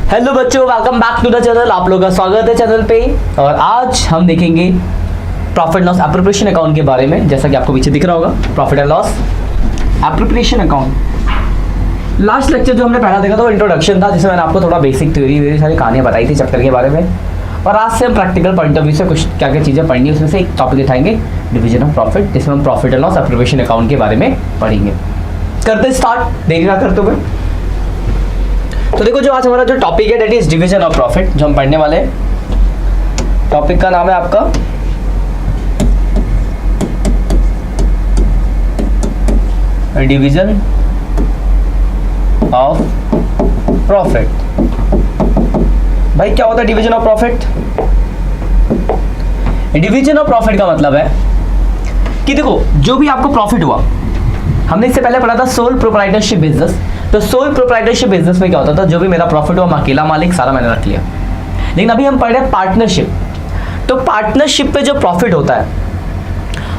Hello बच्चों, welcome back to the channel. आप लोगों का स्वागत है चैनल पे। और आज हम देखेंगे प्रॉफिट लॉस एप्रोप्रिएशन अकाउंट के बारे में। जैसा कि आपको पीछे दिख रहा होगा, profit and loss appropriation account. Last lecture जो हमने पहला देखा था वो इंट्रोडक्शन था, जिसमें मैंने आपको थोड़ा बेसिक थ्योरी सारी कहानियाँ बताई थी चैप्टर के बारे में। और आज से हम प्रैक्टिकल पॉइंट ऑफ व्यू से कुछ क्या क्या चीज़ें पढ़नी है, उसमें से एक टॉपिक उठाएंगे, डिवीजन ऑफ प्रॉफिट, जिसमें हम profit and loss appropriation account के बारे में पढ़ेंगे। करते स्टार्ट, देरी ना करते हुए। तो देखो, जो आज हमारा जो टॉपिक है that is division of profit, जो हम पढ़ने वाले हैं। टॉपिक का नाम है आपका डिवीजन ऑफ प्रॉफिट। भाई क्या होता है division of profit? Division of profit का मतलब है कि देखो, जो भी आपको प्रॉफिट हुआ, हमने इससे पहले पढ़ा था सोल प्रोप्राइटरशिप बिजनेस। तो सोल प्रोप्राइटरशिप बिजनेस में क्या होता था, जो भी मेरा प्रॉफिट हुआ, मैं अकेला मालिक, सारा मैंने रख लिया। लेकिन अभी हम पढ़ रहे हैं पार्टनरशिप। तो पार्टनरशिप पे जो प्रॉफिट होता है,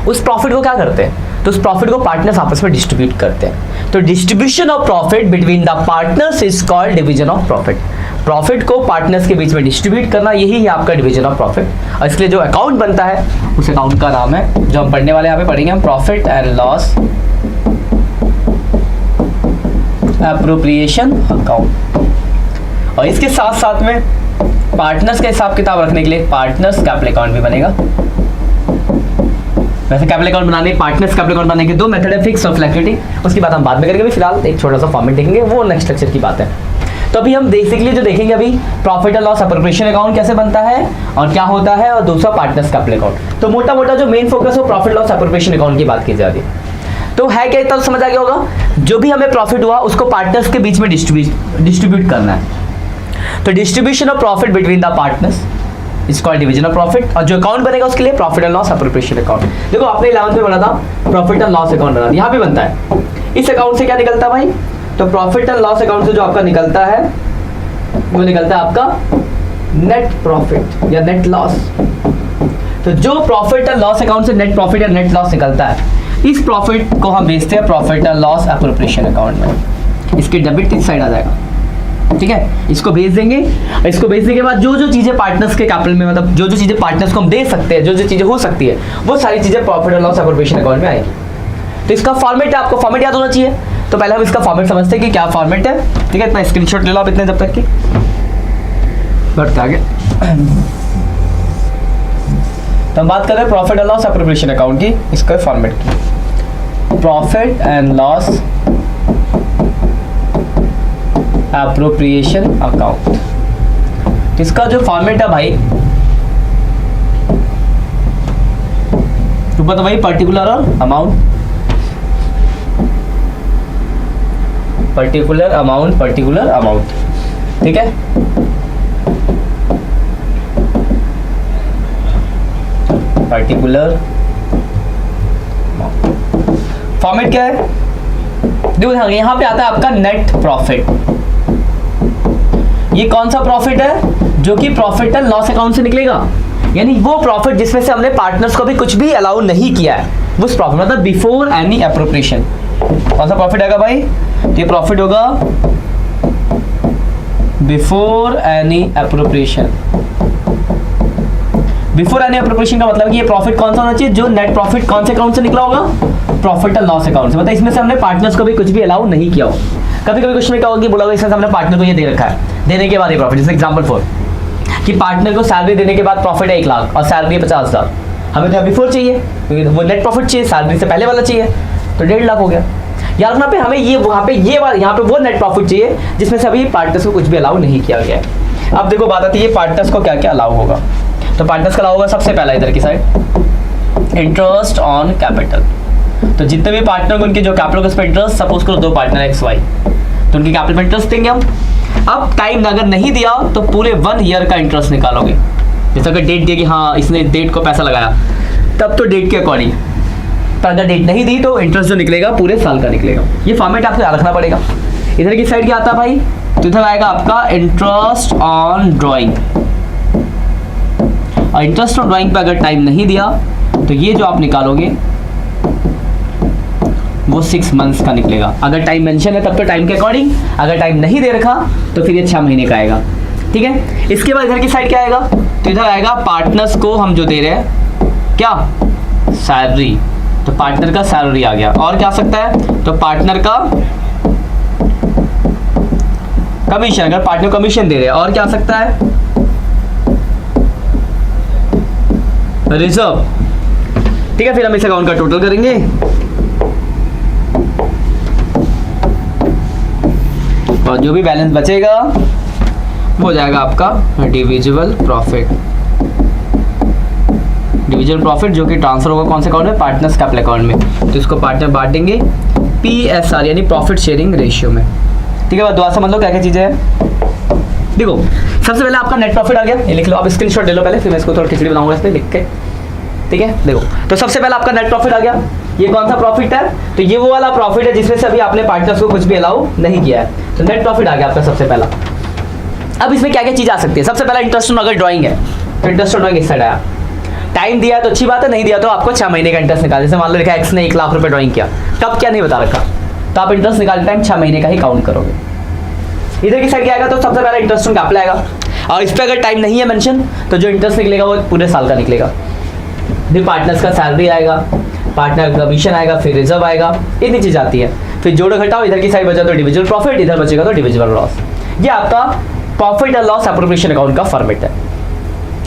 उस प्रॉफिट को क्या करते हैं, तो उस प्रॉफिट को पार्टनर्स आपस में डिस्ट्रीब्यूट करते हैं। तो distribution of profit between the partners is called division of profit. Profit को पार्टनर्स के बीच में डिस्ट्रीब्यूट करना, यही है आपका डिवीजन ऑफ प्रॉफिट। और इसके लिए जो अकाउंट बनता है, उस अकाउंट का नाम है, जो हम पढ़ने वाले यहाँ पे पढ़ेंगे हम, profit and loss appropriation account. और इसके साथ साथ में पार्टनर्स का हिसाब किताब रखने के लिए पार्टनर्स कैपिटल अकाउंट भी बनेगा। वैसे कैपिटल अकाउंट बनाने, पार्टनर्स कैपिटल अकाउंट बनाने के दो मेथड है, फिक्स और फ्लेक्सिबिलिटी। उसकी बात हम बाद में करेंगे। अभी फिलहाल एक छोटा सा फॉर्मेट देखेंगे, वो नेक्स्ट लेक्चर की बात है। तो अभी हम बेसिकली जो देखेंगे अभी, profit and loss appropriation account कैसे बनता है और क्या होता है, और दूसरा पार्टनर्स कैपिटल अकाउंट। तो मोटा मोटा जो मेन फोकस हो प्रॉफिट लॉस एप्रोप्रिएशन अकाउंट की बात की जा रही है। तो है क्या, इतना समझ आ गया होगा। जो भी हमें प्रॉफिट हुआ उसको पार्टनर्स के बीच में डिस्ट्रीब्यूट करना है। तो distribution of profit between the partners is called division of profit. और जो अकाउंट बनेगा उसके लिए profit and loss appropriation account. देखो, आपने 11th में बना था प्रॉफिट एंड लॉस अकाउंट बना, यहाँ पे बनता है। इस अकाउंट से क्या निकलता है भाई, तो प्रॉफिट एंड लॉस अकाउंट से जो आपका निकलता है, वो निकलता है आपका नेट प्रॉफिट या नेट लॉस। तो जो प्रॉफिट एंड लॉस अकाउंट से नेट प्रॉफिट या नेट लॉस निकलता है, इस प्रॉफिट को हम भेजते हैं profit and loss appropriation account में। इसके डेबिट इस साइड आ जाएगा, ठीक है। इसको भेज देंगे। इसको भेजने के बाद जो जो चीजें पार्टनर्स के कैपिटल में, मतलब जो जो चीजें पार्टनर्स को हम दे सकते हैं, जो जो चीजें हो सकती है, वो सारी चीजें profit and loss appropriation account में आएगी। तो इसका फॉर्मेट है, आपको फॉर्मेट याद होना चाहिए। तो पहले हम इसका फॉर्मेट समझते हैं कि क्या फॉर्मेट है, ठीक है। इतना स्क्रीनशॉट ले लो आप इतने जब तक की बढ़ते आगे। तो हम बात कर रहे हैं profit and loss appropriation account की, इसका फॉर्मेट की, profit and loss appropriation account. इसका जो फॉर्मेट है भाई, ऊपर तो भाई पर्टिकुलर और amount, particular amount, particular amount, ठीक है। पर्टिकुलर फॉर्मेट क्या है, देखो यहाँ पे आता है आपका नेट प्रॉफिट। ये कौन सा प्रॉफिट है, जो कि प्रॉफिट एंड लॉस अकाउंट से निकलेगा। यानी वो प्रॉफिट जिसमें से हमने पार्टनर्स को भी कुछ भी अलाउ नहीं किया है, वो प्रॉफिट, मतलब बिफोर एनी एप्रोप्रिएशन। कौन सा प्रॉफिट आएगा भाई, ये प्रॉफिट होगा before any appropriation. Before any appropriation का मतलब कि ये प्रॉफिट कौन सा होना चाहिए, जो नेट प्रॉफिट कौन से अकाउंट से निकला होगा, प्रॉफिट एंड लॉस अकाउंट से। मतलब इसमें से हमने पार्टनर्स को भी कुछ भी अलाउ नहीं किया हो। कभी कभी क्वेश्चन में क्या होगा कि बोला होगा इसमें हमने पार्टनर को ये दे रखा है, देने के बाद ये प्रॉफिट। जैसे एग्जांपल 4 कि पार्टनर को सैलरी देने के बाद प्रॉफिट है 1 लाख और सैलरी है 50,000। हमें तो बिफोर चाहिए, क्योंकि वो नेट प्रॉफिट चाहिए, सैलरी से पहले वाला चाहिए, तो 1.5 लाख हो गया। यार वहाँ पे हमें ये, वहाँ पे ये वाला, यहाँ पे वो नेट प्रॉफिट चाहिए जिसमें से अभी पार्टनर्स को कुछ भी अलाउ नहीं किया गया है। अब देखो बात आती है पार्टनर्स को क्या क्या अलाउ होगा। तो पार्टनर्स का अलाउ होगा सबसे पहला इधर की साइड, इंटरेस्ट ऑन कैपिटल। तो जितने भी पार्टनर को उनके जो कैपिटल उस पर इंटरेस्ट, सपोज करो 2 पार्टनर एक्स वाई, तो उनकी कैपिटल में इंटरेस्ट देंगे हम। अब टाइम अगर नहीं दिया तो पूरे 1 ईयर का इंटरेस्ट निकालोगे। जैसे अगर डेट दिया कि हाँ इसने डेट को पैसा लगाया, तब तो डेट के अकॉर्डिंग। पर अगर डेट नहीं दी तो इंटरेस्ट जो निकलेगा पूरे साल का निकलेगा। ये फॉर्मेट आपको याद रखना पड़ेगा। इधर की साइड क्या आता है भाई, तो इधर आएगा आपका इंटरेस्ट ऑन ड्राइंग। और इंटरेस्ट ऑन ड्राइंग पे अगर टाइम नहीं दिया तो ये जो आप निकालोगे वो 6 मंथ्स का निकलेगा। अगर टाइम मेंशन है तब तो टाइम के अकॉर्डिंग, अगर टाइम नहीं दे रखा तो फिर ये 6 महीने का आएगा। ठीक है। इसके बाद इधर की साइड क्या आएगा, तो इधर आएगा पार्टनर्स को हम जो दे रहे हैं क्या, सैलरी, तो पार्टनर का सैलरी आ गया। और क्या आ सकता है, तो पार्टनर का कमीशन, अगर पार्टनर कमीशन दे रहे हैं। और क्या आ सकता है, रिजर्व, ठीक है। फिर हम इस अकाउंट का टोटल करेंगे, और जो भी बैलेंस बचेगा वो हो जाएगा आपका डिविजिबल प्रॉफिट। डिविजिबल प्रॉफिट जो कि ट्रांसफर होगा कौन से अकाउंट में, पार्टनर्स कैपिटल अकाउंट में। तो इसको पार्टनर बांट देंगे PSR यानी प्रॉफिट शेयरिंग रेशियो में, ठीक है। दोबारा समझ लो क्या क्या चीजें हैं। देखो सबसे पहले आपका नेट प्रॉफिट आ गया, ये लिख लो, आप स्क्रीनशॉट ले लो पहले, फिर मैं इसको थोड़ा खिचड़ी बनाऊंगा इस पे लिख के, ठीक है। देखो तो सबसे पहले आपका नेट प्रॉफिट आ गया, ये कौन सा प्रॉफिट है, तो ये वो वाला प्रॉफिट है जिसमें से अभी आपने पार्टनर्स को कुछ भी अलाउ नहीं किया है, तो नेट प्रॉफिट आ गया आपका सबसे पहला। अब इसमें क्या क्या चीज आ सकती है, सबसे पहला इंटरेस्ट ऑन अगर ड्राइंग है तो इंटरेस्ट ऑन ड्राइंग इस साइड आया, टाइम दिया तो अच्छी बात है, नहीं दिया तो आपको 6 महीने का इंटरेस्ट निकाल, जैसे मान लो लिखा एक्स ने 1 लाख रुपए ड्राइंग किया, तब क्या नहीं बता रखा, तो आप इंटरेस्ट निकालते टाइम 6 महीने का ही काउंट करोगे। इधर की साइड क्या आएगा, तो सबसे पहला इंटरेस्ट ऑन कैपिटल आएगा, और इस पर अगर टाइम नहीं है मेंशन तो जो इंटरेस्ट निकलेगा वो पूरे साल का निकलेगा। फिर पार्टनर्स का सैलरी आएगा, पार्टनर कमीशन आएगा, फिर रिजर्व आएगा, इतनी चीज आती है। फिर जोड़ो घटाओ, इधर की साइड बचा तो डिविजिबल प्रॉफिट, इधर बचेगा तो डिविजिबल लॉस। ये आपका profit and loss appropriation account का फॉर्मेट है,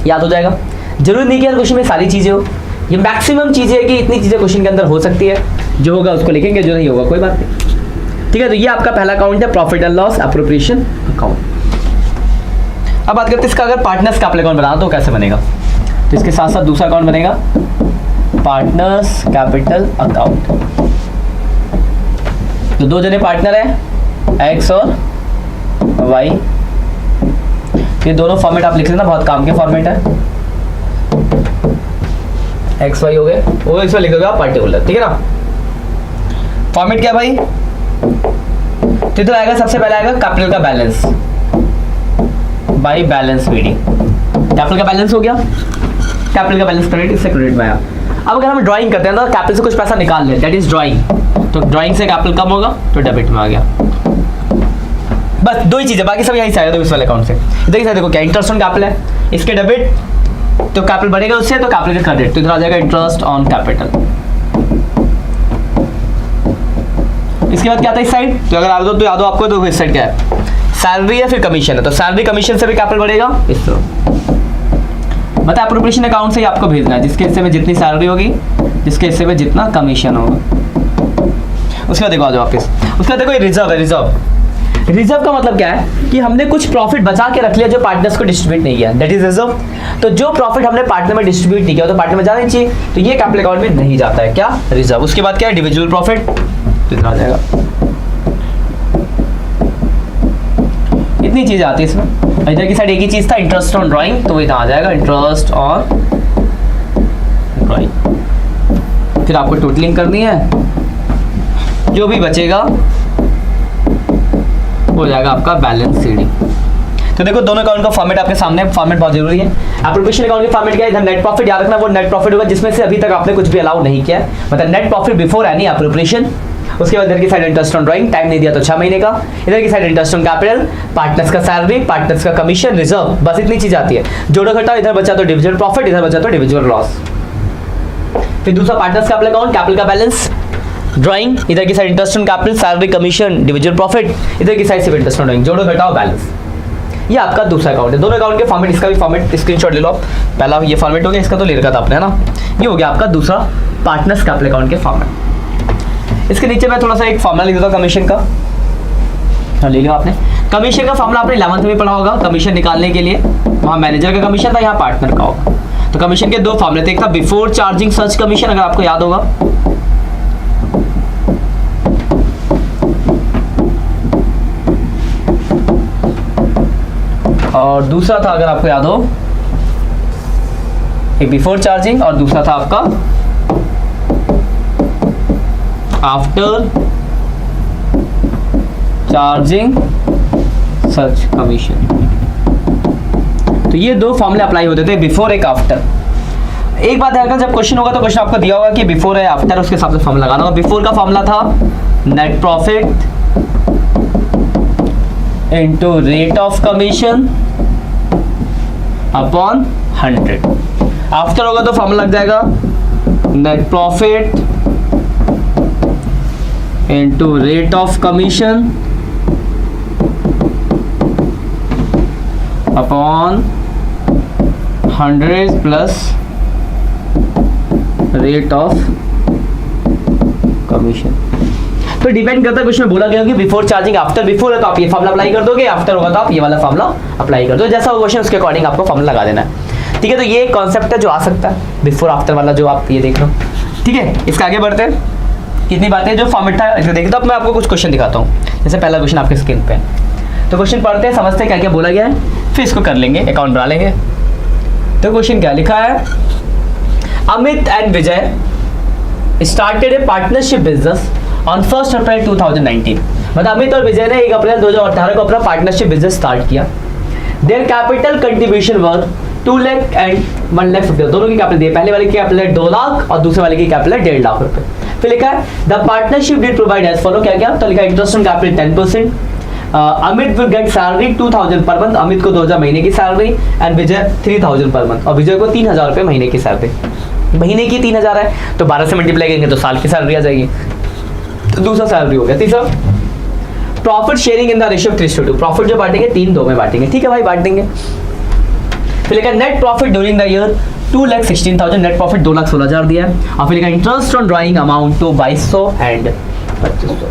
याद हो जाएगा। जरूरी नहीं कि हर क्वेश्चन में सारी चीजें हो, ये मैक्सिमम चीजें है कि इतनी चीजें क्वेश्चन के अंदर हो सकती है, जो होगा उसको लिखेंगे, जो नहीं होगा कोई बात नहीं, ठीक है। तो ये आपका पहला अकाउंट है profit and loss appropriation account. अब बात करते हैं इसका, अगर पार्टनर्स कैपिटल अकाउंट बनाना तो कैसे बनेगा, तो इसके साथ साथ दूसरा अकाउंट बनेगा पार्टनर्स कैपिटल अकाउंट। तो 2 जने पार्टनर है, एक्स और वाई, ये दोनों फॉर्मेट आप लिख लेना, बहुत काम के फॉर्मेट है, एक्स वाई हो गए, वो इसमें लिख दोगे आप पर्टिकुलर, ठीक है ना। फॉर्मेट क्या भाई, तो आएगा सबसे पहले आएगा कैपिटल का balance by balance reading. Capital का बैलेंस हो गया, कैपिटल का बैलेंस क्रेडिट, इससे क्रेडिट में आया। अब अगर हम ड्राइंग करते हैं तो कैपिटल से कुछ पैसा निकाल लें, दैट इज ड्राइंग, तो ड्राइंग से कैपिटल कम होगा तो डेबिट में आ गया। बस 2 ही चीजें, बाकी सब यहीं से आएगा, तो इस वाले अकाउंट से। इधर की साइड देखो क्या इंटरेस्ट ऑन कैपिटल है, इसके डेबिट तो कैपिटल बढ़ेगा उससे, तो कैपिटल का क्रेडिट, तो इधर आ जाएगा इंटरेस्ट ऑन कैपिटल। इसके बाद क्या आता है इस साइड, तो अगर याद हो तो याद हो आपको, तो इस साइड क्या है, सैलरी है, फिर कमीशन है, तो सैलरी कमीशन से भी कैपिटल बढ़ेगा इस तरह। मतलब एप्रोप्रिएशन अकाउंट से ही आपको भेजना है, जिसके हिस्से में जितनी सैलरी होगी, जिसके हिस्से में जितना कमीशन होगा। उसके बाद देखो आ जाओ वापस, उसके बाद देखो ये रिजर्व है। रिजर्व का मतलब क्या है कि हमने कुछ प्रॉफिट बचा के रख लिया जो पार्टनर्स को डिस्ट्रीब्यूट नहीं किया, दैट इज रिजर्व। तो जो प्रॉफिट हमने पार्टनर में डिस्ट्रीब्यूट नहीं किया तो पार्टनर में जाना चाहिए, तो ये कैपिटल अकाउंट में नहीं जाता है, क्या, रिजर्व। उसके बाद क्या है, इंडिविजुअल प्रॉफिट, तो इधर आ जाएगा। इतनी चीज आती है इसमें। इधर की साइड एक ही चीज था, इंटरेस्ट ऑन ड्राइंग, तो वो इधर आ जाएगा इंटरेस्ट ऑन ड्राइंग। फिर आपको टोटलिंग करनी है, जो भी बचेगा हो जाएगा आपका बैलेंस शीट। तो देखो दोनों अकाउंट का फॉर्मेट आपके सामने, फॉर्मेट बहुत जरूरी है। एप्रोप्रिएशन अकाउंट के फॉर्मेट क्या है, इधर नेट प्रॉफिट याद रखना, वो नेट प्रॉफिट होगा जिसमें से अभी तक आपने कुछ भी अलाउ नहीं किया है, मतलब net profit before any appropriation. उसके बाद इधर की side interest on drawing, time नहीं दिया तो 6 महीने का। इधर की side interest on capital, partners का सैलरी, पार्टनर्स का कमीशन, रिजर्व, बस इतनी चीज आती है। जोड़ो घटाओ, इधर बचा तो डिविजिबल प्रॉफिट, इधर बचा तो डिविजिबल लॉस। फिर दूसरा पार्टनर्स कैपिटल अकाउंट, कैपिटल का बैलेंस, ड्राइंग, इधर की side interest on capital, salary, commission, divisible profit, इधर की साइड सिर्फ इंटरेस्ट ऑन ड्राइंग, जोड़ो घटाओ बैलेंस। ये आपका दूसरा अकाउंट है। दोनों अकाउंट के फॉर्मेट, इसका भी फॉर्मेट स्क्रीनशॉट ले लो आप। पहला ये फॉर्मेट हो गया, इसका तो ले रखा था आपने, है ना। ये हो गया आपका दूसरा पार्टनर्स कैपिटल अकाउंट के फॉर्मेट। इसके नीचे मैं थोड़ा सा एक फॉर्मूला लिख देता हूँ कमीशन का, हाँ ले लिया आपने। कमीशन का फॉर्मूला आपने 11th में पढ़ा होगा, कमीशन निकालने के लिए। वहाँ मैनेजर का कमीशन था, यहाँ पार्टनर का होगा। तो कमीशन के 2 फॉर्मूले थे, एक था बिफोर चार्जिंग सच कमीशन, अगर आपको याद होगा, और दूसरा था अगर आपको याद हो, एक बिफोर चार्जिंग और दूसरा था आपका आफ्टर चार्जिंग सच कमीशन। तो ये 2 फॉर्मूले अप्लाई होते थे, बिफोर एक आफ्टर। एक बात है, जब क्वेश्चन होगा तो क्वेश्चन आपको दिया होगा कि बिफोर है आफ्टर, उसके हिसाब से फॉर्मूला लगाना होगा। बिफोर का फॉर्मूला था net profit into rate of commission upon 100। After होगा तो फॉर्मूला लग जाएगा net profit into rate of commission upon 100 plus rate of commission. तो डिपेंड करता है कुछ में बोला गया कि बिफोर चार्जिंग आफ्टर, बिफोर है तो आप ये फॉर्मूला अप्लाई कर दोगे, आफ्टर होगा तो आप ये वाला फॉर्मूला अप्लाई कर दो, जैसा वो क्वेश्चन उसके अकॉर्डिंग आपको फॉर्मूला लगा देना है। ठीक है, तो ये कॉन्सेप्ट है जो आ सकता है बिफोर आफ्टर वाला जो आप ये देख लो। ठीक है, इसका आगे बढ़ते हैं। कितनी बातें जो फॉर्मेट था इसको देखते, तो अब मैं आपको कुछ क्वेश्चन दिखाता हूँ। जैसे पहला क्वेश्चन आपके स्क्रीन पे है, तो क्वेश्चन पढ़ते हैं, समझते हैं क्या क्या बोला गया है, फिर इसको कर लेंगे, अकाउंट बना लेंगे। तो क्वेश्चन क्या लिखा है, Amit and Vijay started A partnership business on 1 अप्रैल 2019। मतलब अमित और विजय ने 1 अप्रैल 2018 को अपना पार्टनरशिप बिजनेस स्टार्ट किया। Their capital contribution were 2 lakh and 1 lakh 50। दोनों की कैपिटल दिए, पहले वाले की कैपिटल है 2 लाख और दूसरे वाले की कैपिटल है 1.5 लाख रुपए। फिर लिखा है the partnership deed provide as follow, क्या क्या, तो लिखा interest on capital 10%। Amit will get salary 2000 per month, Amit को 2000 महीने की salary, and Vijay 3000 per month, और विजय को 3000 रुपए महीने की सैलरी। महीने की 3000 है तो 12 से मल्टीप्लाई करेंगे तो साल की सैलरी आ जाएगी। तो दूसरा सैलरी हो गया। तीसरा profit sharing in the ratio 3:2, profit जो बांटेंगे 3-2 में बांटेंगे। ठीक है भाई, बांट देंगे। फिर लिखा net profit during the year 2,16,000, net profit 2,16,000 दिया है। और फिर लिखा interest on drawing amount to 2200 and 2500।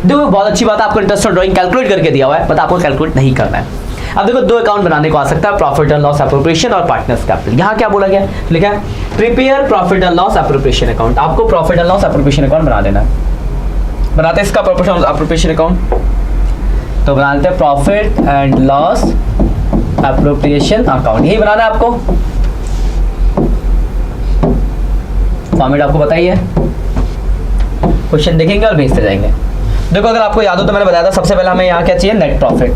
देखो बहुत अच्छी बात है, आपको इंटरेस्ट ऑन ड्राइंग कैलकुलेट करके दिया हुआ है, बट आपको कैलकुलेट नहीं करना है। अब देखो 2 अकाउंट बनाने को आ सकता है, प्रॉफिट एंड लॉस एप्रोप्रिएशन और पार्टनर्स कैपिटल। यहाँ क्या बोला गया, लिखा है prepare profit and loss appropriation account. आपको profit and loss appropriation account बना देना है। बनाते हैं इसका प्रॉफिट एंड एप्रोप्रिएशन अकाउंट, तो बनाते हैं profit and loss appropriation account, यही बनाना है आपको। फॉर्मेट आपको बताइए, क्वेश्चन देखेंगे और भेजते जाएंगे। देखो अगर आपको याद हो तो मैंने बताया था सबसे पहले हमें यहाँ क्या चाहिए, नेट प्रॉफिट।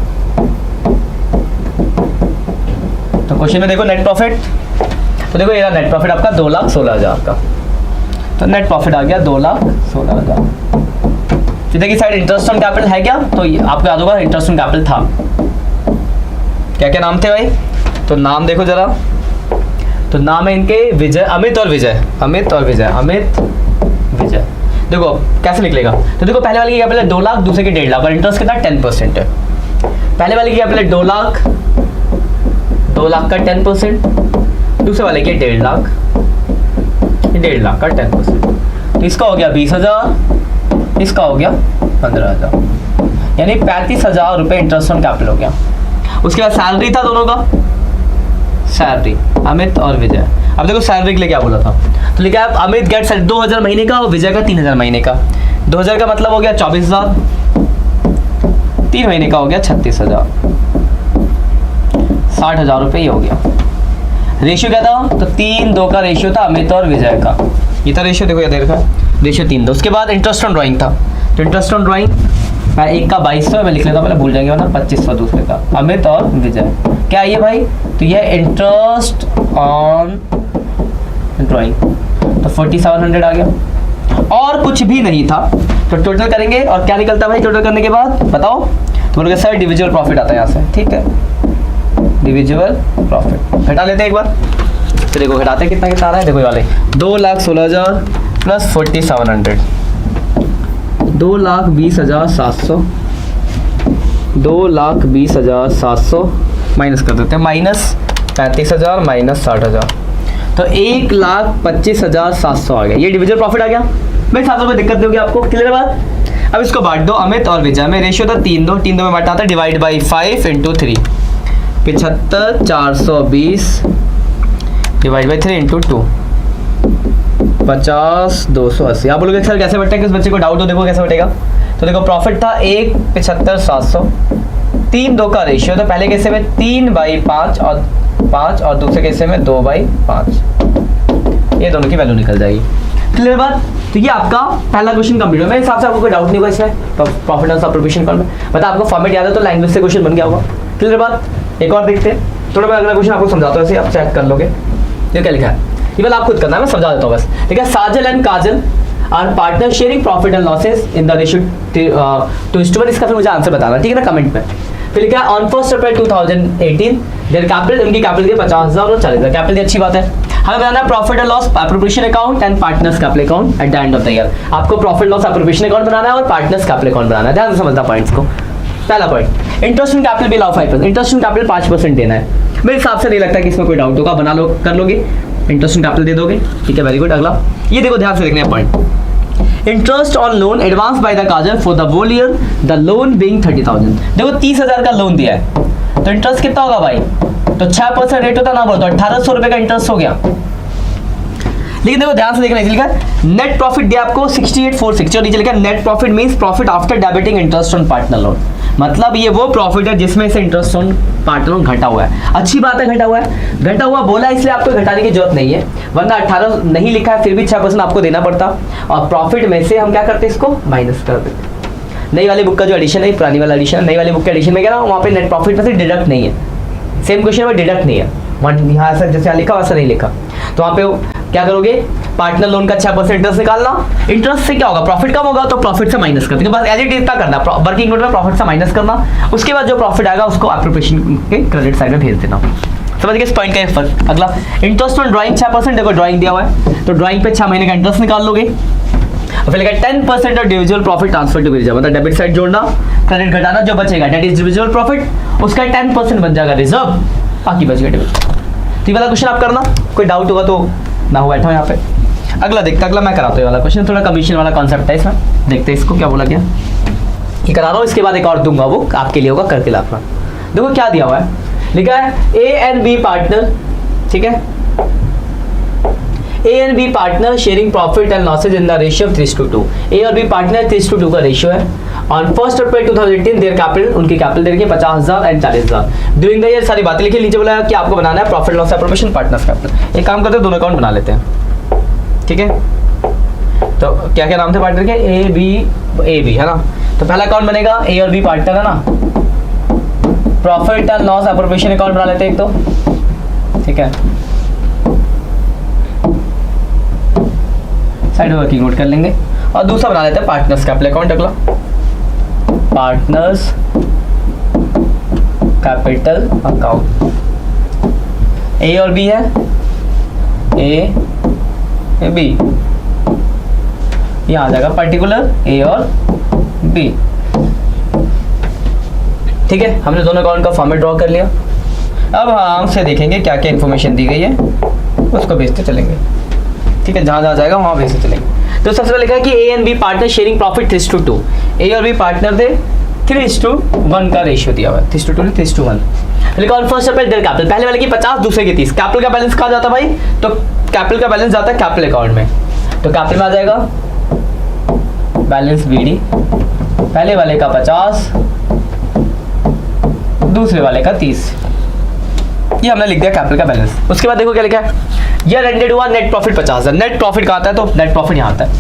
तो क्वेश्चन में देखो नेट प्रॉफिट, तो देखो ये नेट प्रॉफिट आपका 2,16,000 का, तो नेट प्रॉफिट आ गया 2,16,000। सीधे की साइड इंटरेस्ट ऑन कैपिटल है क्या, तो आपको याद होगा इंटरेस्ट ऑन कैपिटल था। क्या क्या नाम थे भाई, तो नाम देखो जरा, तो नाम है इनके विजय, अमित और विजय, अमित और विजय, अमित विजय। देखो कैसे निकलेगा, तो देखो पहले वाले की कैपिटल 2 लाख, दूसरे की 1.5 लाख, और इंटरेस्ट कितना 10% है। पहले वाले की कैपिटल 2 लाख, 2 लाख का 10%, दूसरे वाले की 1.5 लाख, 1.5 लाख का 10%। तो इसका हो गया 20,000, इसका हो गया 15,000, यानी 35,000 रुपये इंटरेस्ट ऑन कैपिटल हो गया। उसके बाद सैलरी था दोनों का, सैलरी अमित और विजय। अब देखो सैलरी के लिए क्या बोला था, तो लिखा है अमित गेट 2,000 महीने का और विजय का 3,000 महीने का। 2,000 का मतलब हो गया 24,000, 3 महीने का हो गया 36,000, 60,000 रुपये ही हो गया। रेशियो क्या था, तो 3-2 का रेशियो था अमित और विजय का, ये था रेशियो। देखो ये देखा रेशियो 3-2। उसके बाद इंटरेस्ट ऑन ड्राइंग था, तो इंटरेस्ट ऑन ड्राइंग मैं एक का 2200 मैं लिख लेता हूँ, पहले भूल जाएंगे वरना 2500 दूसरे का, अमित और विजय। क्या है ये भाई, तो ये इंटरेस्ट ऑन ड्राइंग, तो 4700 आ गया, और कुछ भी नहीं था। तो टोटल करेंगे और क्या निकलता है भाई टोटल करने के बाद, बताओ। तो बोलोगे सर डिविजुअल प्रॉफिट आता है यहाँ से, ठीक है, डिविजुअल प्रॉफिट घटा लेते हैं एक बार। तो देखो घटाते कितना कितना आ रहा है, देखो ये वाले 2,16,000 प्लस 4700, 2,20,700, 2,20,700 माइनस कर देते हैं, माइनस 35,000 माइनस 60,000, तो 1,25,700 आ गया। ये डिविजुअल प्रॉफिट आ गया भाई। 700 रुपये दिक्कत होगी आपको, क्लियर बात। अब इसको बांट दो अमित और विजय में, रेशियो था 3-2, 3-2 में बांटा था, डिवाइड बाई 5 × 3, 75,420 डिवाइड बाई 3 × 2, 50,280। आप बोलोगे सर कैसे बटेगा, किस बच्चे को डाउट हो देखो कैसे बटेगा। तो देखो प्रॉफिट था 1,75,700, 3-2 का रेशियो, तो पहले के हिस्से में 3/5 और 5 और दूसरे के हिस्से में 2/5, ये दोनों की वैल्यू निकल जाएगी। क्लियर बात। तो ये आपका पहला क्वेश्चन कंप्लीट हो। मेरे हिसाब से आपको कोई डाउट नहीं होगा इसमें, profit and loss appropriation account में, मतलब आपको फॉर्मेट याद है तो लैंग्वेज से क्वेश्चन बन गया होगा। क्लियर बात। एक और देखते हैं, थोड़ा मैं अगला क्वेश्चन आपको समझाता हूँ, ऐसे आप चेक कर लोगे। ये क्या लिखा है, ये वाला आप खुद करना है, मैं समझा देता हूँ बस। ठीक है, Sajal and Kajal are partner sharing profit and losses in the ratio 2:1। इसका फिर मुझे आंसर बताना, ठीक है ना, कमेंट में। फिर लिखा है ऑन 1 अप्रैल 2018 देयर कैपिटल, उनकी कैपिटल के 50,000 और 40,000 कैपिटल की अच्छी बात है। हमें बनाना है profit and loss appropriation account and partners capital account at the end of the year. आपको प्रॉफिट लॉस एप्रोप्रिएशन अकाउंट बनाना है और पार्टनर्स कैपिटल अकाउंट बनाना है। ध्यान से समझना पॉइंट्स को। पहला point, interest on capital bill of 5%, interest on capital 5% देना है। मेरे हिसाब से नहीं लगता कि इसमें कोई डाउट होगा, बना लो, कर लोगे, इंटरेस्ट ऑन कैपिटल दे दोगे, ठीक है, वेरी गुड। अगला ये देखो, ध्यान से देखना है point, interest on loan advance by the Kajal for the whole year, the loan being 30,000। देखो 30,000 का लोन दिया है तो इंटरेस्ट कितना होगा भाई, तो 6% रेट होता ना, बोलो तो 1800 रुपए का इंटरेस्ट हो गया। लेकिन देखो ध्यान से देखना, नीचे लिखा नेट प्रॉफिट दिया आपको 68,460 और नीचे लिखा net profit means profit after debiting interest on partner loan. मतलब ये वो प्रॉफिट है जिसमें से इंटरेस्ट ऑन पार्टनर लोन घटा हुआ है। अच्छी बात है, घटा हुआ है, घटा हुआ बोला इसलिए आपको घटाने की जरूरत नहीं है, वरना 18 नहीं लिखा है फिर भी 6% आपको देना पड़ता। और प्रॉफिट में से हम क्या करते हैं, इसको माइनस कर देते। नई वाली बुक का जो एडिशन है, पुरानी वाला एडिशन, नई वाली बुक के एडिशन में क्या ना, वहाँ पे नेट प्रॉफिट में से डिडक्ट नहीं है, सेम क्वेश्चन में डिडक्ट नहीं है, यहाँ से जैसे यहाँ लिखा वैसा नहीं लिखा। तो वहाँ पे क्या करोगे, पार्टनर लोन का 6% इंटरेस्ट निकालना, इंटरेस्ट से क्या होगा, प्रॉफिट कम होगा तो प्रॉफिट से माइनस कर देंगे, बस एज इट इज इतना करना, वर्किंग नोट में प्रॉफिट से माइनस करना, उसके बाद जो प्रॉफिट आएगा उसको एप्रोप्रिएशन के क्रेडिट साइड में भेज देना। समझ गए इस पॉइंट का फर्क। अगला इंटरेस्ट ऑन ड्राइंग 6%, देखो ड्राइंग दिया हुआ है तो ड्राइंग पे 6 महीने का इंटरेस्ट निकाल लोगे। फिर लिखा 10% of divisible profit transfer to reserve, मतलब डेबिट साइड जोड़ना, क्रेडिट घटाना, जो बचेगा डेट इज डिविजुअल प्रॉफिट, उसका 10% बन जाएगा रिजर्व, बाकी बच गया डेबिट। तो ये वाला क्वेश्चन आप करना, कोई डाउट होगा तो ना हो बैठो यहाँ पे। अगला देखते, अगला मैं कराता हूँ, ये वाला क्वेश्चन थोड़ा कमीशन वाला कॉन्सेप्ट है इसमें, देखते हैं इसको क्या बोला गया। ये करा रहा हूँ, इसके बाद एक और दूंगा वो आपके लिए होगा, करके लाना। देखो क्या दिया हुआ है, लिखा है ए एंड बी पार्टनर, ठीक है, A and B partner sharing profit and losses in the ratio 3:2। A और बी पार्टनर 3:2 का रेशियो है। ऑन 1 अप्रैल 2018 देयर कैपिटल, उनकी कैपिटल दे रखी है 50,000 एंड 40,000। ड्यूरिंग द ईयर सारी बातें लिखी, नीचे बोला कि आपको बनाना है profit loss appropriation partners capital. एक काम करते हैं, दोनों अकाउंट बना लेते हैं, ठीक है। तो क्या क्या नाम थे पार्टनर के, ए बी है ना। तो पहला अकाउंट बनेगा ए और बी पार्टनर है ना, profit and loss appropriation account बना लेते हैं एक तो, ठीक है, साइड में वर्किंग नोट कर लेंगे। और दूसरा बना लेते हैं पार्टनर्स कैपिटल अकाउंट। अगला पार्टनर्स कैपिटल अकाउंट, ए और बी है, ए बी, यहां आ जाएगा पर्टिकुलर ए और बी, ठीक है। हमने दोनों अकाउंट का फॉर्मेट ड्रॉ कर लिया। अब हम से देखेंगे क्या क्या इन्फॉर्मेशन दी गई है, उसको भेजते चलेंगे, ठीक है, जहां जहां जाएगा वहां भेजते चलेंगे। तो सबसे पहले लिखा है कि A and B partner sharing profit 3:2, A और बी पार्टनर दे 3:1 का रेशियो दिया हुआ है, 3:2 3:1। लिखा ऑन 1 अप्रैल देयर कैपिटल, पहले वाले की 50, दूसरे की 30। कैपिटल का बैलेंस कहाँ जाता है भाई, तो कैपिटल का बैलेंस जाता है कैपिटल अकाउंट में, तो कैपिटल में आ जाएगा बैलेंस बीडी, पहले वाले का 50, दूसरे वाले का 30, ये हमने लिख दिया कैपिटल का बैलेंस। उसके बाद देखो क्या लिखा है, ईयर एंडेड हुआ, नेट प्रॉफिट 50,000। नेट प्रॉफिट कहाँ आता है, तो नेट प्रॉफिट यहाँ आता है,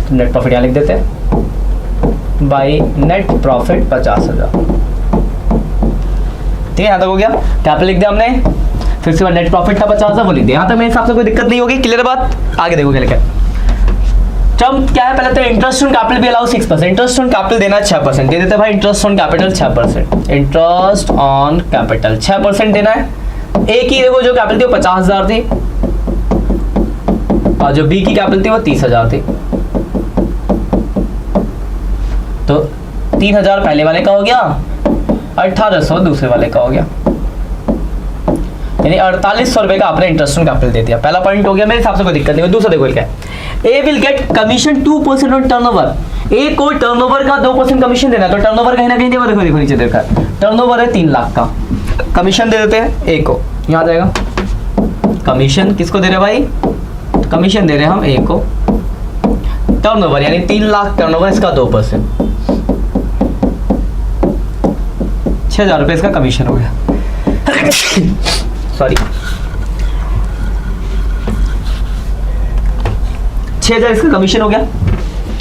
तो नेट प्रॉफिट यहाँ लिख देते हैं, बाई नेट प्रॉफिट 50,000, ठीक है, यहाँ तक हो गया। कैपिटल लिख दिया हमने, फिर से नेट प्रॉफिट था 50,000, वो लिख दिया। यहाँ तक मेरे हिसाब से कोई दिक्कत नहीं होगी, क्लियर बात। आगे देखो क्या लिखा है, टर्म क्या है, पहले तो इंटरेस्ट ऑन कैपिटल भी अलाउ 6%, इंटरेस्ट ऑन कैपिटल देना 6%, दे देते भाई interest on capital 6%, interest on capital 6% देना है। ए की देखो जो कैपिटल थी वो 50,000 थी, और जो बी की कैपिटल थी वो 30,000 थी, तो 3,000 पहले वाले का हो गया, 1,800 दूसरे वाले का हो गया, यानी 4,800 रुपए का आपने इंटरेस्ट ऑन कैपिटल दे दिया। पहला पॉइंट हो गया, मेरे हिसाब से कोई दिक्कत नहीं है। दूसरा देखो क्या है, A will get commission 2% on turnover, A को टर्नओवर का 2% कमीशन देना है, तो टर्नओवर कहीं ना कहीं देखो देखो देखो नीचे देखा, टर्नओवर है 3 लाख का, कमीशन दे देते हैं ए को, यहाँ जाएगा कमीशन, किसको दे रहे भाई, कमीशन दे रहे हैं हम ए को, टर्नओवर यानी 3 लाख टर्नओवर, इसका 2%, 6,000 रुपए इसका कमीशन हो गया, सॉरी 6,000 इसका कमीशन हो गया।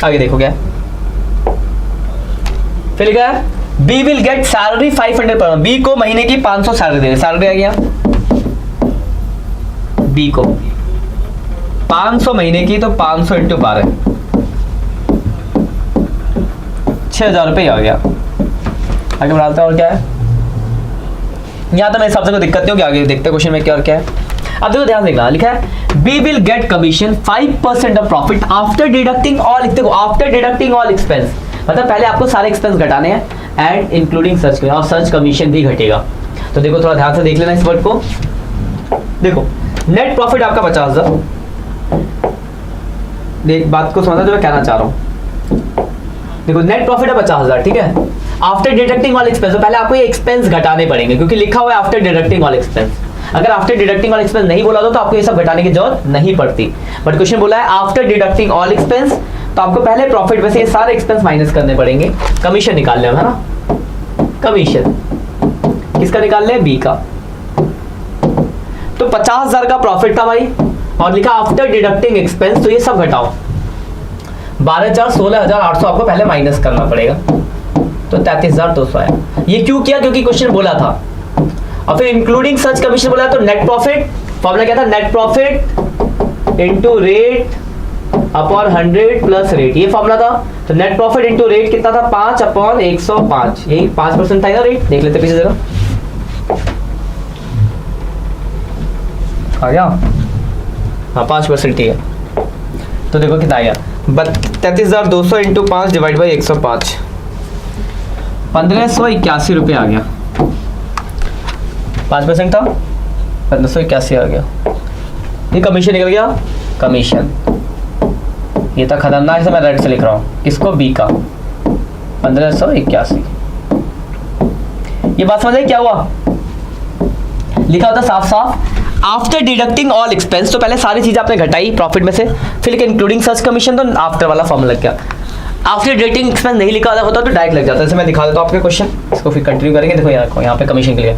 आगे देखो क्या, फिर लिखा है B will get salary 500 per month, B को महीने की 500 सैलरी देनी, सैलरी आ गया बी को 500 महीने की, तो 500 × 12, 6,000 रुपये आ गया। आगे बढ़ाते हैं और क्या है, यहाँ तो मेरे हिसाब से कोई दिक्कत नहीं होगी, आगे देखते हैं क्वेश्चन में क्या और क्या है। अब देखो ध्यान देखना, लिखा है we will get commission 5% of profit after deducting all, देखो आफ्टर डिडक्टिंग ऑल एक्सपेंस, मतलब पहले आपको सारे एक्सपेंस घटाने हैं एंड इंक्लूडिंग सर्च, और सर्च कमीशन भी घटेगा। तो देखो थोड़ा ध्यान से देख लेना इस वर्ड को। देखो नेट प्रॉफिट आपका 50,000, देख बात को समझना जो मैं कहना चाह रहा हूँ। देखो नेट प्रॉफिट है 50,000, ठीक है, आफ्टर डिडक्टिंग ऑल एक्सपेंस, तो पहले आपको ये एक्सपेंस घटाने पड़ेंगे क्योंकि लिखा हुआ है आफ्टर डिडक्टिंग ऑल एक्सपेंस। अगर आफ्टर डिडक्टिंग ऑल एक्सपेंस नहीं बोला तो आपको ये सब घटाने की जरूरत नहीं पड़ती, बट क्वेश्चन बोला है आफ्टर डिडक्टिंग ऑल एक्सपेंस, तो आपको पहले प्रॉफिट में से ये सारे एक्सपेंस माइनस करने पड़ेंगे, कमीशन निकाल लें, है ना, कमीशन किसका निकाल लें, बी का। तो 50,000 का प्रॉफिट था भाई, और लिखा आफ्टर डिडक्टिंग एक्सपेंस, तो ये सब घटाओ, 12,000 16,800 आपको पहले माइनस करना पड़ेगा, तो 33,200 आया। ये क्यों किया, क्योंकि क्वेश्चन बोला था। और फिर इंक्लूडिंग सर्च कमीशन बोला, तो नेट प्रॉफिट फॉर्मूला क्या था, net profit into rate upon 100 plus rate, ये फॉर्मूला था। तो नेट प्रॉफिट इनटू रेट कितना था, 5/105, यही 5% था ना रेट, देख लेते पीछे जरा, आ गया, हाँ 5% ही है। तो देखो कितना आ गया, 33,200 इंटू 5 डिवाइड बाई 105, 1,581 रुपये आ गया, 5% था, 1,581 आ गया। ये कमीशन निकल गया, कमीशन ये था खतरनाक से मैं रेड से लिख रहा हूँ, इसको बी का 1,581। ये बात समझ आई क्या हुआ, लिखा होता साफ साफ आफ्टर डिडक्टिंग ऑल एक्सपेंस, तो पहले सारी चीजें आपने घटाई प्रॉफिट में से, फिर इंक्लूडिंग सर्च कमीशन, तो आफ्टर वाला फॉर्मूला लग गया। आफ्टर डिडक्टिंग एक्सपेंस नहीं लिखा होता तो डायरेक्ट लग जाता है। जैसे मैं दिखा देता हूँ आपके क्वेश्चन, इसको फिर कंटिन्यू करेंगे। देखो यहाँ पे कमीशन के लिए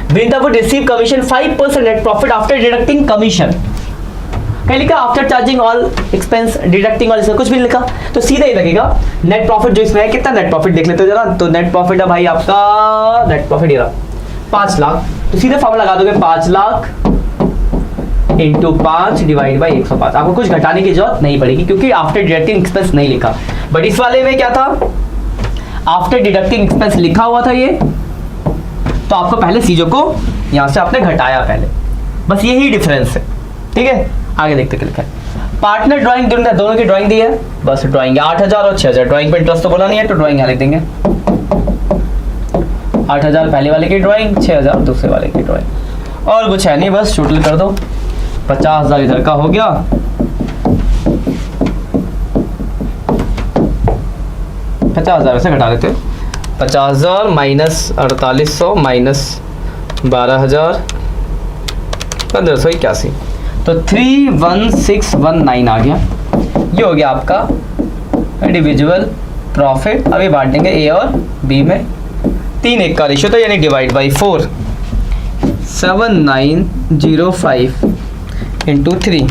Brinta would receive commission 5% net profit after deducting commission, कहीं लिखा after charging all expense deducting all, कुछ भी नहीं लिखा, तो सीधा ही लगेगा नेट प्रॉफिट जो इसमें है। कितना नेट प्रॉफिट देख लेते हो जरा, तो नेट प्रॉफिट है भाई आपका, नेट प्रॉफिट ये रहा 5 लाख, तो सीधे फॉर्मूला लगा दोगे 5 लाख इंटू 5 डिवाइड बाई 105, आपको कुछ घटाने की जरूरत नहीं पड़ेगी क्योंकि आफ्टर डिडक्टिंग एक्सपेंस नहीं लिखा। बट इस वाले में क्या था, आफ्टर डिडक्टिंग एक्सपेंस लिखा हुआ था ये, तो आपको पहले चीजों को यहां से आपने घटाया पहले, बस यही डिफरेंस है, ठीक है। आगे देखते क्या लिखा है, पार्टनर ड्राइंग दोनों की ड्राइंग दी है, बस ड्राइंग 8,000 और 6,000, ड्राइंग पे इंटरेस्ट तो बोला नहीं है, तो ड्राइंग यहाँ लिख देंगे, 8,000 पहले वाले की ड्राइंग, 6,000 दूसरे वाले की ड्राइंग, और कुछ है नहीं, बस टोटल कर दो। 50,000 इधर का हो गया, 50,000 से घटा देते, 50,000 माइनस 4,800 माइनस 12,000 1,581, तो 31619 आ गया। ये हो गया आपका इंडिविजुअल प्रॉफिट। अभी बांट देंगे ए और बी में, 3:1 का रेशियो, तो यानी डिवाइड बाई 4, 7905 इंटू 3,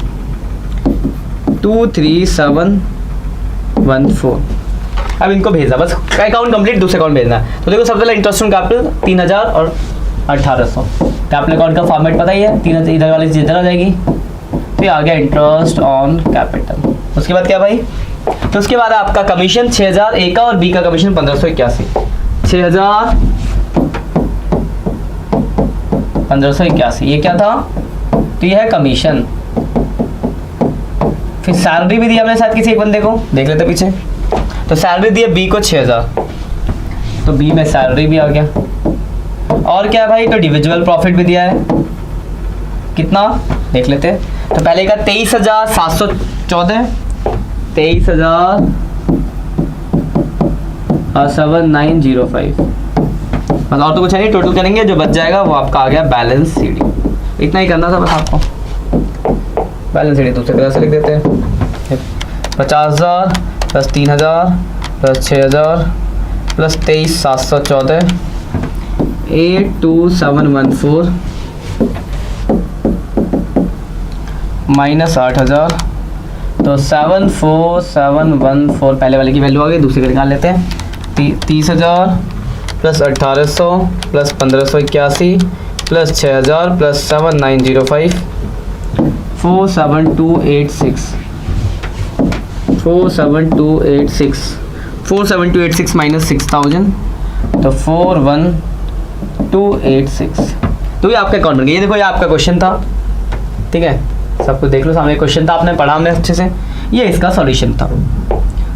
23714। अब इनको भेजना, बस अकाउंट कंप्लीट, दूसरे अकाउंट भेजना है। तो देखो सबसे पहले इंटरेस्ट ऑन कैपिटल 3,000 और 1,800, कैपिटल अकाउंट का फॉर्मेट पता ही है, 3 इधर वाली चीज इधर आ जाएगी, तो आ गया इंटरेस्ट ऑन कैपिटल। उसके बाद क्या भाई, तो उसके बाद आपका कमीशन 6,000 ए का और बी का कमीशन 1,581, 6,000 1,581, ये क्या था, तो ये है कमीशन। फिर सैलरी भी दी हमने शायद किसी एक बंदे को, देख लेते पीछे, तो सैलरी दी है बी को 6,000, तो बी में सैलरी भी आ गया। और क्या है भाई, तो इंडिविजुअल प्रॉफिट भी दिया है, कितना देख लेते हैं। तो पहले का 23,714, 23,7905, बस और तो कुछ है नहीं, टोटल करेंगे जो बच जाएगा वो आपका आ गया बैलेंस सीडी। इतना ही करना था बस आपको, बैलेंस सीडी दूसरे तरह से लिख देते हैं, 50,000 प्लस 3,000 प्लस 6,000 प्लस 23,714 82714 माइनस 8,000, तो 74,714 पहले वाले की वैल्यू आ गई, दूसरे का निकाल लेते हैं। 30,000 plus 1,800 plus 1,581 plus 6,000 plus 7,905 47286 47286 minus 6,000 तो 41286, तो ये आपका अकाउंट बन गया। ये देखो, ये आपका क्वेश्चन था, ठीक है, सब कुछ देख लो, सामने क्वेश्चन था, आपने पढ़ा हमने अच्छे से, ये इसका सॉल्यूशन था।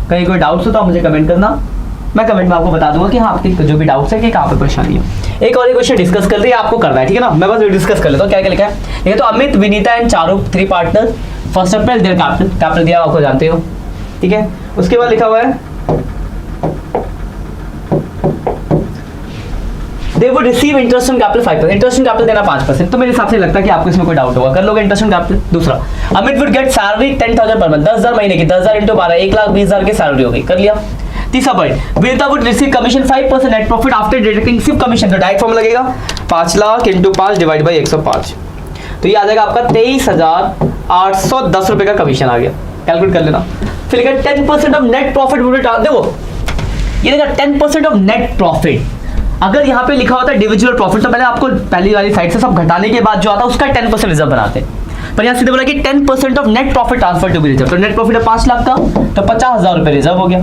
कहीं कोई डाउट्स हो तो आप मुझे कमेंट करना, मैं कमेंट में आपको बता दूंगा कि हाँ आपकी जो भी डाउट्स है कि कहाँ पे परेशानी है। एक और क्वेश्चन डिस्कस कर रही है, आपको करना है, ठीक है ना, मैं बस डिस्कस कर लेता हूँ क्या क्या लिखा है। ठीक है, तो Amit, Vinita and Charu 3 partner, first April their capital दिया आपको जानते हो, ठीक है। उसके बाद लिखा हुआ है they would receive interest on capital 5%, interest on capital देना 5%। तो मेरे हिसाब से लगता है कि आपको इसमें कोई डाउट होगा, कर लोगे इंटरेस्ट ऑन कैपिटल। दूसरा, Amit would get salary 10,000 per month, 10,000 महीने की, 10,000 इंटू 12, 1,20,000 की सैलरी हो गई, कर लिया। तीसरा point, Vinita would receive commission 5% net profit after deducting सिर्फ कमीशन, तो डायरेक्ट फॉर्म लगेगा 5 लाख इंटू 5 डिवाइड बाई 105, तो ये आ जाएगा आपका 23,810 रुपए का कमीशन आ गया, कैलकुलेट कर लेना। फिर लिखा 10% ऑफ नेट प्रॉफिट वुड, देखो ये देखा 10% ऑफ नेट प्रॉफिट, अगर यहाँ पे लिखा होता है इंडिविजुअल प्रॉफिट तो पहले आपको पहली वाली साइड से सब घटाने के बाद जो आता है उसका 10% रिजर्व बनाते, पर यहाँ सीधे बोला कि 10% of net profit transfer to be reserve, तो नेट प्रॉफिट है 5 लाख का, तो 50,000 रुपए रिजर्व हो गया।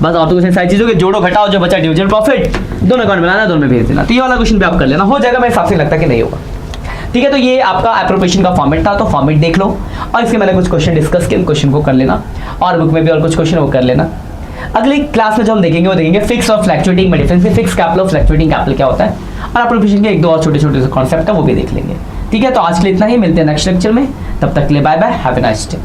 बस और तो कुछ सारी चीजों के जोड़ो घटाओ, जो बचा इंडिविजुअल प्रॉफिट, दोनों अकाउंट बनाना, दोनों में भेज देना। तो ये वाला क्वेश्चन भी आप कर लेना, हो जाएगा, मेरे हिसाब से लगता है कि नहीं होगा, ठीक है। तो ये आपका एप्रोप्रिएशन का फॉर्मेट था, तो फॉर्मेट देख लो, और इसके मैंने कुछ क्वेश्चन डिस्कस किए, क्वेश्चन को कर लेना, और बुक में भी और कुछ क्वेश्चन वो कर लेना। अगली क्लास में जो हम देखेंगे वो देखेंगे फिक्स और फ्लक्चुएटिंग में डिफरेंस, फिक्स कैपिटल और फ्लक्चुएटिंग कैपिटल क्या होता है, और एप्रोप्रिएशन के 1-2 और छोटे छोटे कॉन्सेप्ट है वो भी देख लेंगे, ठीक है। तो आज के लिए इतना ही, मिलते हैं नेक्स्ट लेक्चर में, तब तक के लिए bye bye, have a nice day.